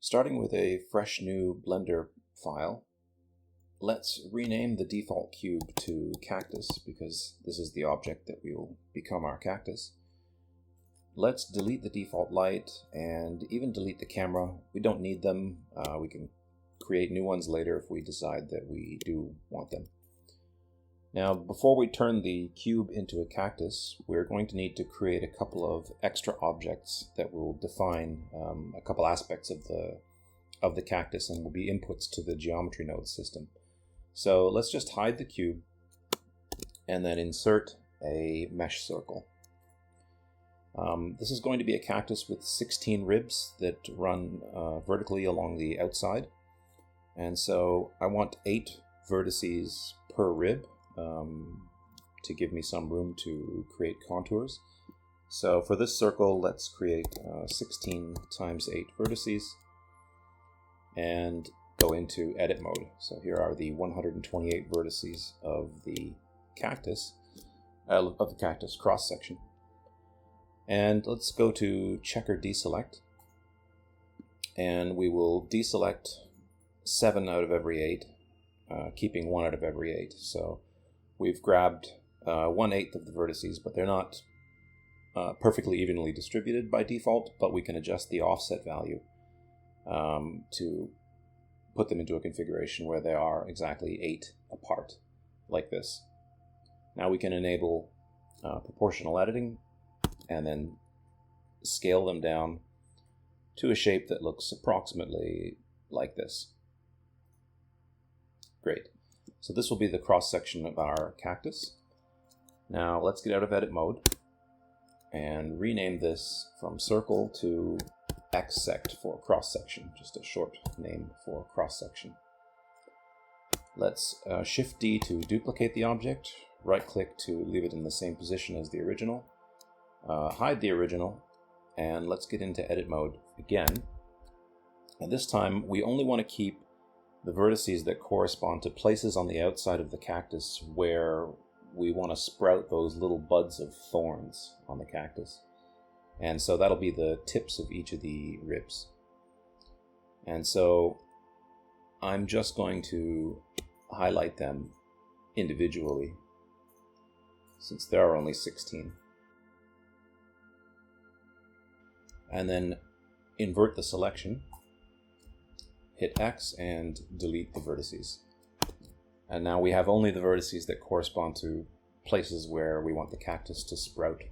Starting with a fresh new Blender file, let's rename the default cube to Cactus because this is the object that will become our cactus. Let's delete the default light and even delete the camera. We don't need them. We can create new ones later if we decide that we do want them. Now, before we turn the cube into a cactus, we're going to need to create a couple of extra objects that will define a couple aspects of the cactus and will be inputs to the geometry node system. So let's just hide the cube and then insert a mesh circle. This is going to be a cactus with 16 ribs that run vertically along the outside. And so I want 8 vertices per rib to give me some room to create contours. So for this circle, let's create 16 times 8 vertices and go into edit mode. So here are the 128 vertices of the cactus cross section. And let's go to checker deselect, and we will deselect 7 out of every 8, keeping 1 out of every 8. So we've grabbed 1/8 of the vertices, but they're not perfectly evenly distributed by default, but we can adjust the offset value to put them into a configuration where they are exactly 8 apart, like this. Now we can enable proportional editing and then scale them down to a shape that looks approximately like this. Great. So this will be the cross section of our cactus. Now let's get out of edit mode and rename this from circle to XSect for cross section, just a short name for cross section. Let's Shift D to duplicate the object, right click to leave it in the same position as the original, hide the original, and let's get into edit mode again. And this time we only want to keep the vertices that correspond to places on the outside of the cactus where we want to sprout those little buds of thorns on the cactus. And so that'll be the tips of each of the ribs. And so I'm just going to highlight them individually since there are only 16. And then invert the selection, hit X and delete the vertices. And now we have only the vertices that correspond to places where we want the cactus to sprout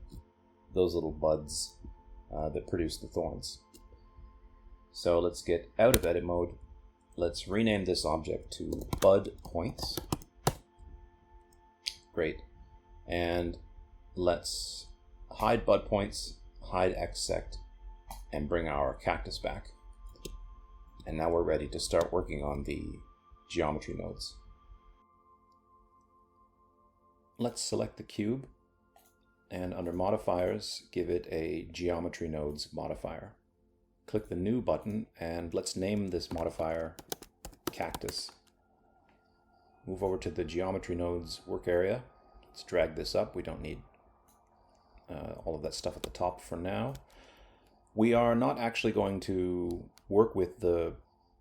those little buds that produce the thorns. So let's get out of edit mode. Let's rename this object to bud points. Great. And let's hide bud points, hide XSect, and bring our cactus back. And now we're ready to start working on the geometry nodes. Let's select the cube and under modifiers give it a geometry nodes modifier. Click the new button and let's name this modifier cactus. Move over to the geometry nodes work area. Let's drag this up. We don't need all of that stuff at the top for now. We are not actually going to work with the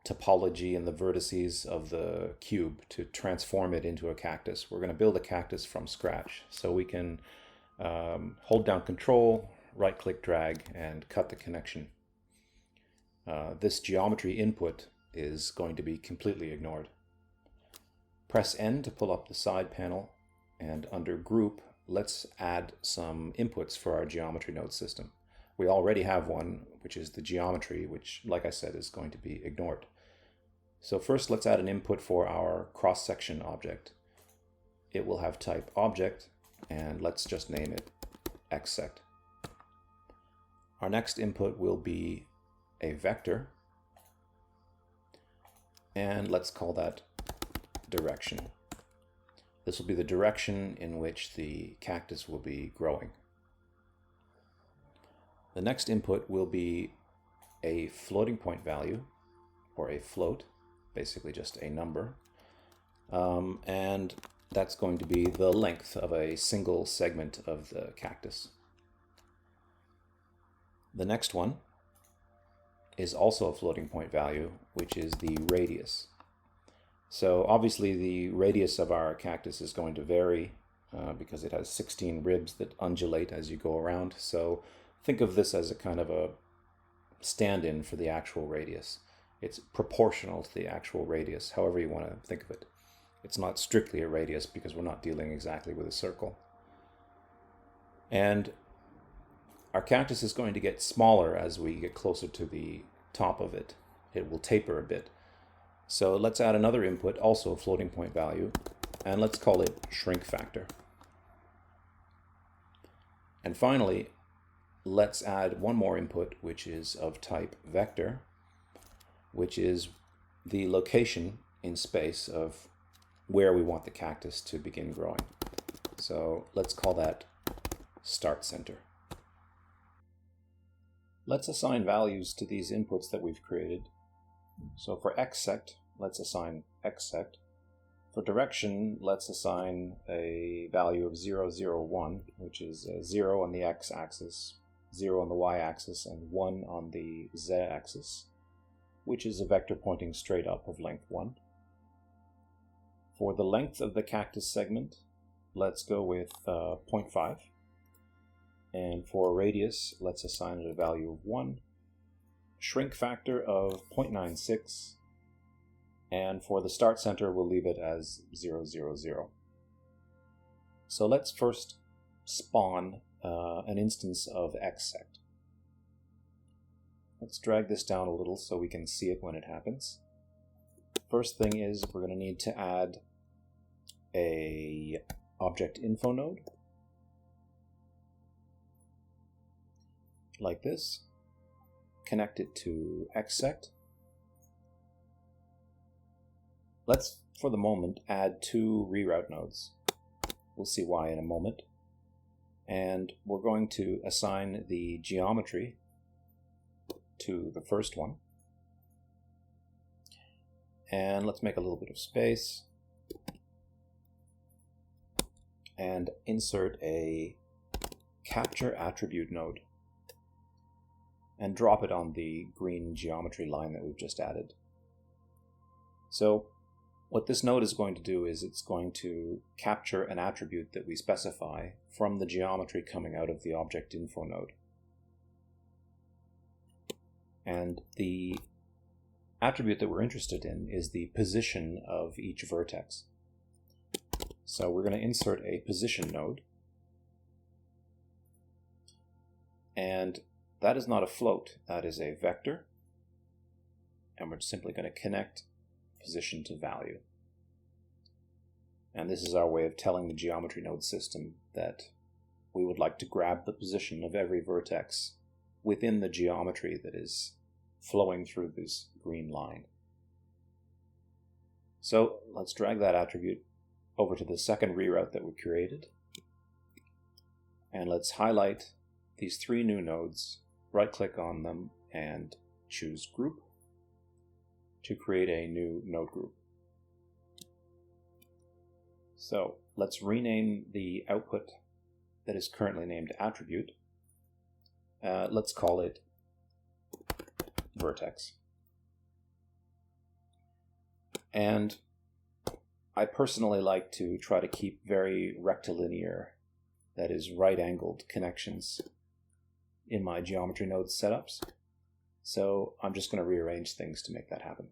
topology and the vertices of the cube to transform it into a cactus. We're going to build a cactus from scratch. So we can hold down Control, right-click, drag, and cut the connection. This geometry input is going to be completely ignored. Press N to pull up the side panel, and under Group, let's add some inputs for our geometry node system. We already have one, which is the geometry, which, like I said, is going to be ignored. So first, let's add an input for our cross-section object. It will have type object, and let's just name it XSect. Our next input will be a vector, and let's call that direction. This will be the direction in which the cactus will be growing. The next input will be a floating point value, or a float, basically just a number, and that's going to be the length of a single segment of the cactus. The next one is also a floating point value, which is the radius. So obviously the radius of our cactus is going to vary because it has 16 ribs that undulate as you go around. So think of this as a kind of a stand-in for the actual radius. It's proportional to the actual radius, however you want to think of it. It's not strictly a radius because we're not dealing exactly with a circle. And our cactus is going to get smaller as we get closer to the top of it. It will taper a bit. So let's add another input, also a floating point value, and let's call it shrink factor. And finally, let's add one more input, which is of type vector, which is the location in space of where we want the cactus to begin growing. So let's call that start center. Let's assign values to these inputs that we've created. So for x-sect, let's assign x-sect. For direction, let's assign a value of 0, 0, 1, which is 0 on the x-axis, 0 on the y-axis, and 1 on the z-axis, which is a vector pointing straight up of length 1. For the length of the cactus segment, let's go with 0.5. And for radius, let's assign it a value of 1. Shrink factor of 0.96. And for the start center, we'll leave it as 0, 0, 0. So let's first spawn an instance of x-sect. Let's drag this down a little so we can see it when it happens. First thing is we're going to need to add a object info node like this. Connect it to x-sect. Let's, for the moment, add 2 reroute nodes. We'll see why in a moment. And we're going to assign the geometry to the first one. And let's make a little bit of space and insert a capture attribute node and drop it on the green geometry line that we've just added. So what this node is going to do is it's going to capture an attribute that we specify from the geometry coming out of the object info node. And the attribute that we're interested in is the position of each vertex. So we're going to insert a position node. And that is not a float, that is a vector. And we're simply going to connect position to value. And this is our way of telling the geometry node system that we would like to grab the position of every vertex within the geometry that is flowing through this green line. So let's drag that attribute over to the second reroute that we created. And let's highlight these 3 new nodes, right-click on them, and choose Group to create a new node group. So let's rename the output that is currently named attribute. Let's call it vertex. And I personally like to try to keep very rectilinear, that is right-angled connections in my geometry node setups. So I'm just going to rearrange things to make that happen.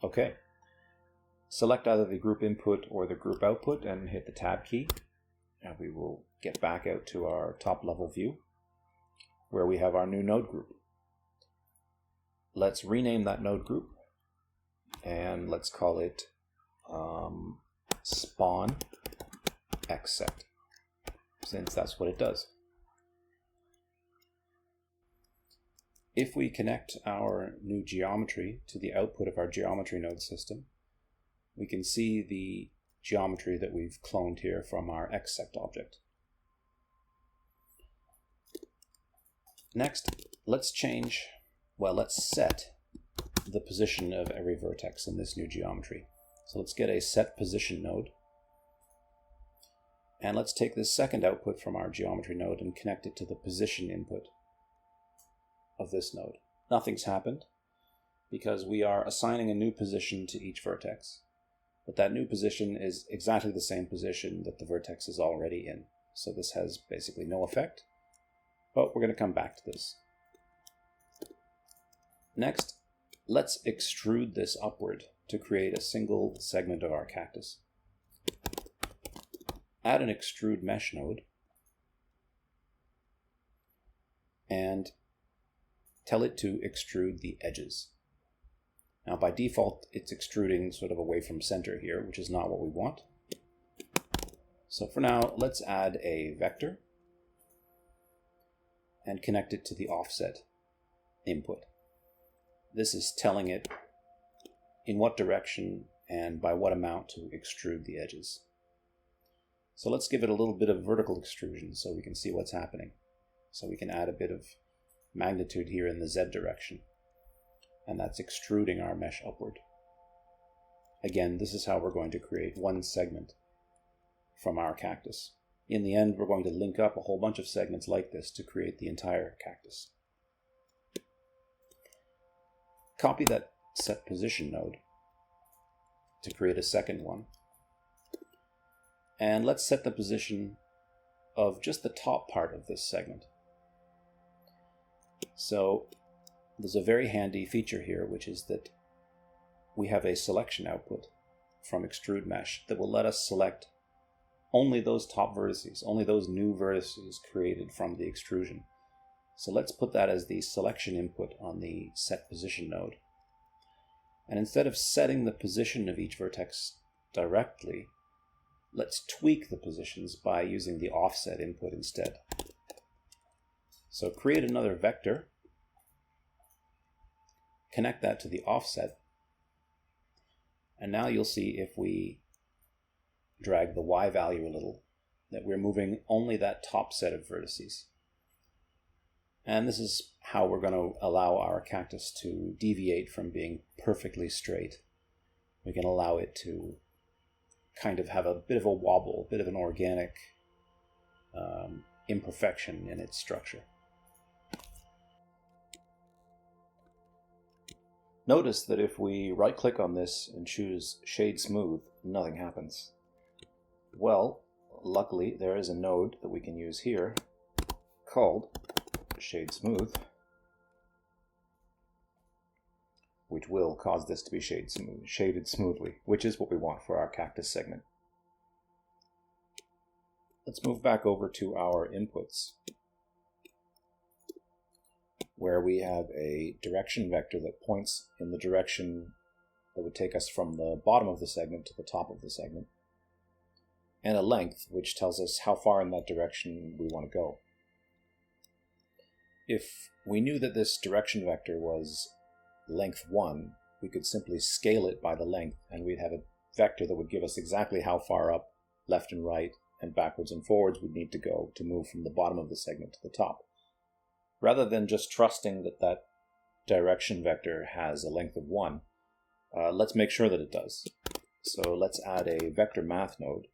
Okay. Select either the group input or the group output and hit the tab key. And we will get back out to our top level view where we have our new node group. Let's rename that node group and let's call it spawn x-sect, since that's what it does. If we connect our new geometry to the output of our geometry node system, we can see the geometry that we've cloned here from our x-sect object. Next, let's set the position of every vertex in this new geometry. So let's get a set position node. And let's take this second output from our geometry node and connect it to the position input of this node. Nothing's happened because we are assigning a new position to each vertex. But that new position is exactly the same position that the vertex is already in. So this has basically no effect, but we're going to come back to this. Next, let's extrude this upward to create a single segment of our cactus. Add an extrude mesh node and tell it to extrude the edges. Now by default, it's extruding sort of away from center here, which is not what we want. So for now, let's add a vector and connect it to the offset input. This is telling it in what direction and by what amount to extrude the edges. So let's give it a little bit of vertical extrusion so we can see what's happening. So we can add a bit of magnitude here in the Z direction. And that's extruding our mesh upward. Again, this is how we're going to create one segment from our cactus. In the end, we're going to link up a whole bunch of segments like this to create the entire cactus. Copy that set position node to create a second one. And let's set the position of just the top part of this segment. So there's a very handy feature here, which is that we have a selection output from extrude mesh that will let us select only those top vertices, only those new vertices created from the extrusion. So let's put that as the selection input on the set position node. And instead of setting the position of each vertex directly, let's tweak the positions by using the offset input instead. So create another vector, connect that to the offset, and now you'll see if we drag the Y value a little, that we're moving only that top set of vertices. And this is how we're going to allow our cactus to deviate from being perfectly straight. We can allow it to kind of have a bit of a wobble, a bit of an organic imperfection in its structure. Notice that if we right-click on this and choose Shade Smooth, nothing happens. Well, luckily there is a node that we can use here called Shade Smooth, which will cause this to be shaded smoothly, which is what we want for our cactus segment. Let's move back over to our inputs, where we have a direction vector that points in the direction that would take us from the bottom of the segment to the top of the segment, and a length, which tells us how far in that direction we want to go. If we knew that this direction vector was length 1, we could simply scale it by the length, and we'd have a vector that would give us exactly how far up, left and right, and backwards and forwards we'd need to go to move from the bottom of the segment to the top. Rather than just trusting that that direction vector has a length of 1, let's make sure that it does. So let's add a vector math node.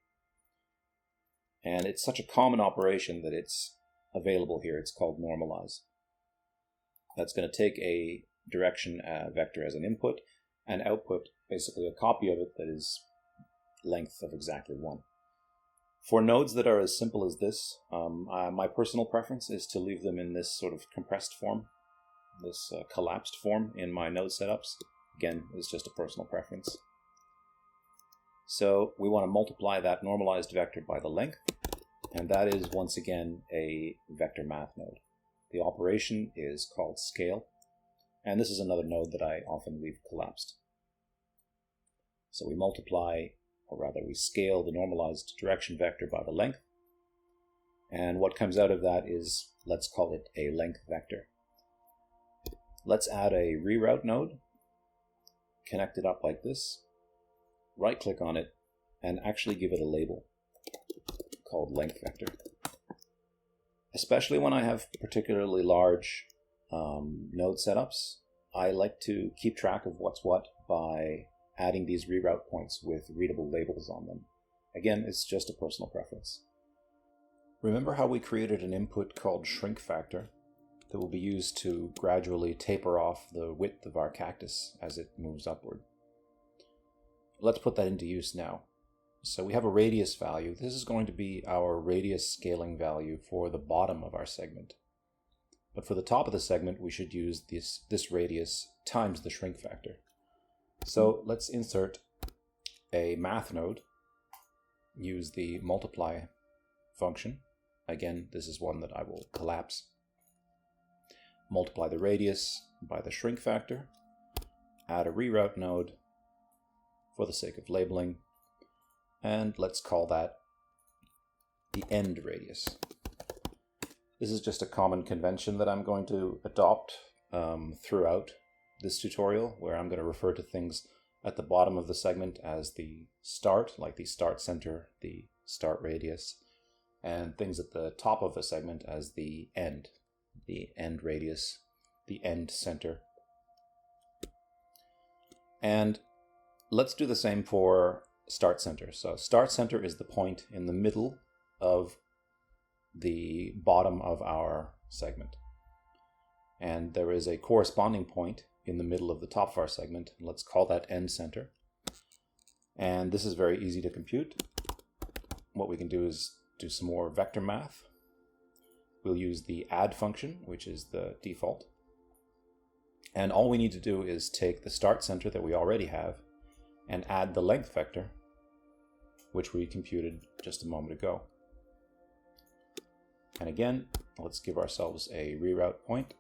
And it's such a common operation that it's available here. It's called normalize. That's going to take a direction vector as an input and output basically a copy of it that is length of exactly 1. For nodes that are as simple as this, my personal preference is to leave them in this sort of compressed form, this collapsed form in my node setups. Again, it's just a personal preference. So we want to multiply that normalized vector by the length, and that is once again a vector math node. The operation is called scale, and this is another node that I often leave collapsed. So we multiply, or rather we scale the normalized direction vector by the length, and what comes out of that is, let's call it a length vector. Let's add a reroute node, connect it up like this, right click on it, and actually give it a label called length vector. Especially when I have particularly large node setups, I like to keep track of what's what by adding these reroute points with readable labels on them. Again, it's just a personal preference. Remember how we created an input called shrink factor that will be used to gradually taper off the width of our cactus as it moves upward? Let's put that into use now. So we have a radius value. This is going to be our radius scaling value for the bottom of our segment. But for the top of the segment, we should use this radius times the shrink factor. So let's insert a math node, use the multiply function. Again, this is one that I will collapse. Multiply the radius by the shrink factor, add a reroute node for the sake of labeling, and let's call that the end radius. This is just a common convention that I'm going to adopt throughout this tutorial, where I'm going to refer to things at the bottom of the segment as the start, like the start center, the start radius, and things at the top of the segment as the end radius, the end center. And let's do the same for start center. So start center is the point in the middle of the bottom of our segment. And there is a corresponding point in the middle of the top of our segment. Let's call that end center. And this is very easy to compute. What we can do is do some more vector math. We'll use the add function, which is the default. And all we need to do is take the start center that we already have and add the length vector, which we computed just a moment ago. And again, let's give ourselves a reroute point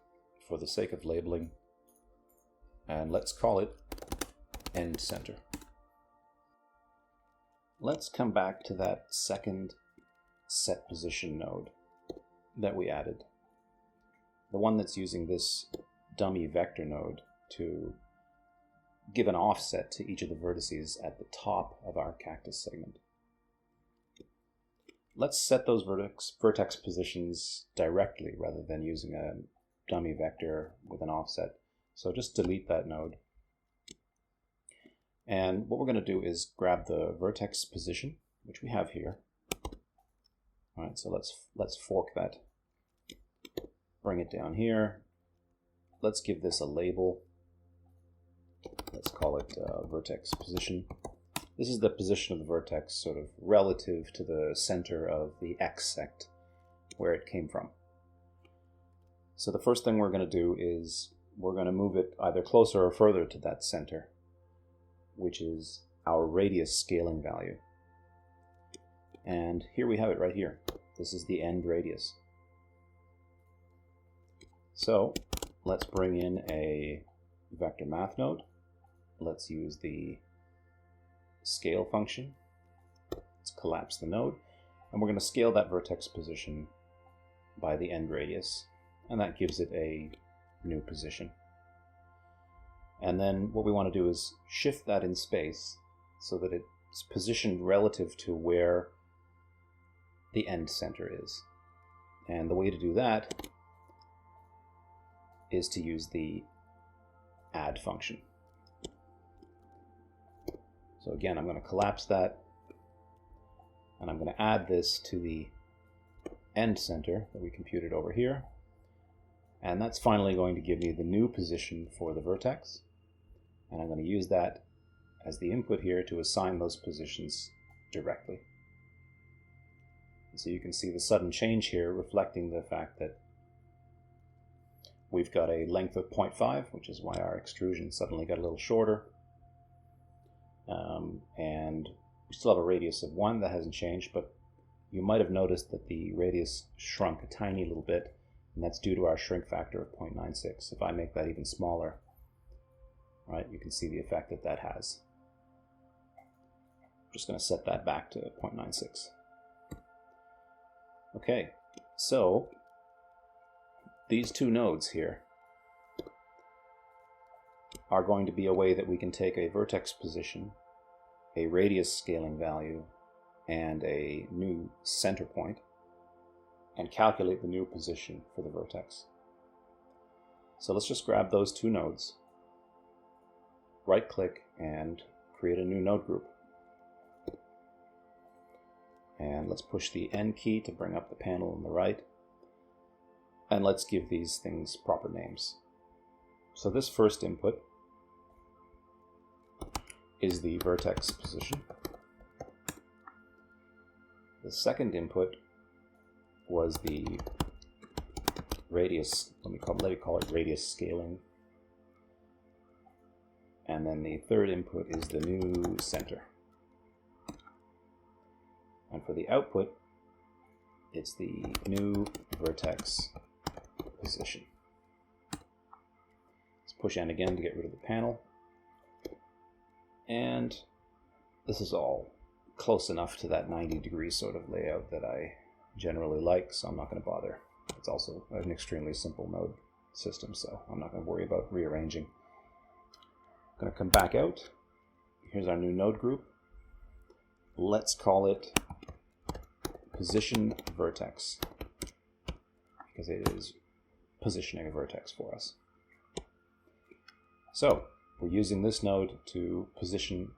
for the sake of labeling, and let's call it end center. Let's come back to that second set position node that we added, the one that's using this dummy vector node to give an offset to each of the vertices at the top of our cactus segment. Let's set those vertex positions directly rather than using a dummy vector with an offset. So just delete that node. And what we're going to do is grab the vertex position, which we have here. All right, so let's fork that. Bring it down here. Let's give this a label. Let's call it vertex position. This is the position of the vertex sort of relative to the center of the x-sect where it came from. So the first thing we're going to do is we're going to move it either closer or further to that center, which is our radius scaling value. And here we have it right here. This is the end radius. So let's bring in a vector math node. Let's use the scale function. Let's collapse the node, and we're going to scale that vertex position by the end radius, and that gives it a new position. And then what we want to do is shift that in space so that it's positioned relative to where the end center is. And the way to do that is to use the add function. So again, I'm going to collapse that, and I'm going to add this to the end center that we computed over here. And that's finally going to give me the new position for the vertex. And I'm going to use that as the input here to assign those positions directly. And so you can see the sudden change here reflecting the fact that we've got a length of 0.5, which is why our extrusion suddenly got a little shorter. And we still have a radius of 1, that hasn't changed, but you might have noticed that the radius shrunk a tiny little bit, and that's due to our shrink factor of 0.96. If I make that even smaller, right, you can see the effect that that has. I'm just going to set that back to 0.96. Okay, so these two nodes here are going to be a way that we can take a vertex position, a radius scaling value, and a new center point, and calculate the new position for the vertex. So let's just grab those two nodes, right-click, and create a new node group. And let's push the N key to bring up the panel on the right. And let's give these things proper names. So this first input is the vertex position. The second input was the radius, let me call it radius scaling. And then the third input is the new center. And for the output, it's the new vertex position. Let's push N again to get rid of the panel. And this is all close enough to that 90-degree sort of layout that I generally like, so I'm not going to bother. It's also an extremely simple node system, so I'm not going to worry about rearranging. I'm going to come back out. Here's our new node group. Let's call it position vertex, because it is positioning a vertex for us. So we're using this node to position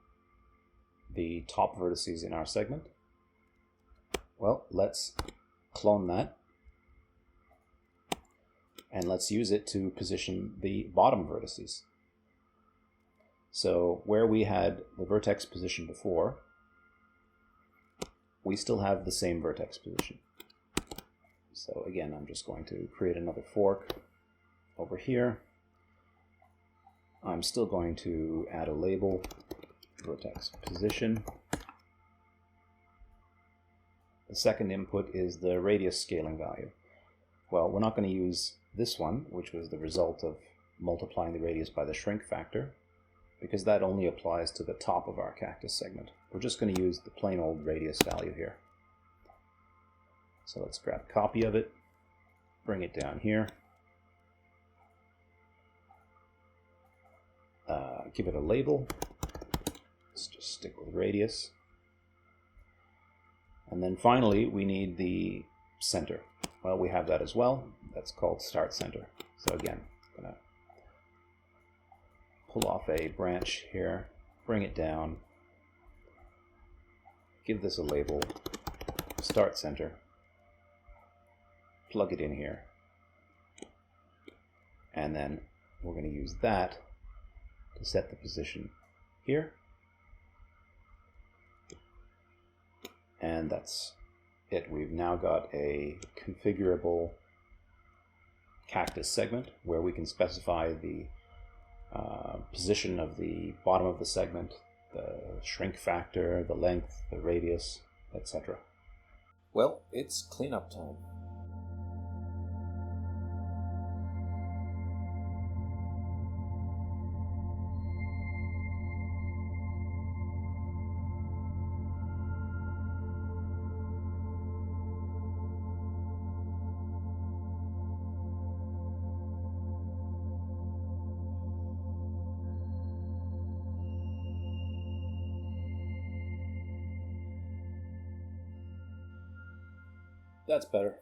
the top vertices in our segment. Well, let's clone that, and let's use it to position the bottom vertices. So where we had the vertex position before, we still have the same vertex position. So again, I'm just going to create another fork over here. I'm still going to add a label, vertex position. The second input is the radius scaling value. Well, we're not going to use this one, which was the result of multiplying the radius by the shrink factor, because that only applies to the top of our cactus segment. We're just going to use the plain old radius value here. So let's grab a copy of it, bring it down here, give it a label. Let's just stick with radius. And then finally, we need the center. Well, we have that as well. That's called start center. So again, I'm going to pull off a branch here, bring it down, give this a label, start center, plug it in here, and then we're going to use that to set the position here. And that's it. We've now got a configurable cactus segment where we can specify the position of the bottom of the segment, the shrink factor, the length, the radius, etc. Well, it's cleanup time. That's better.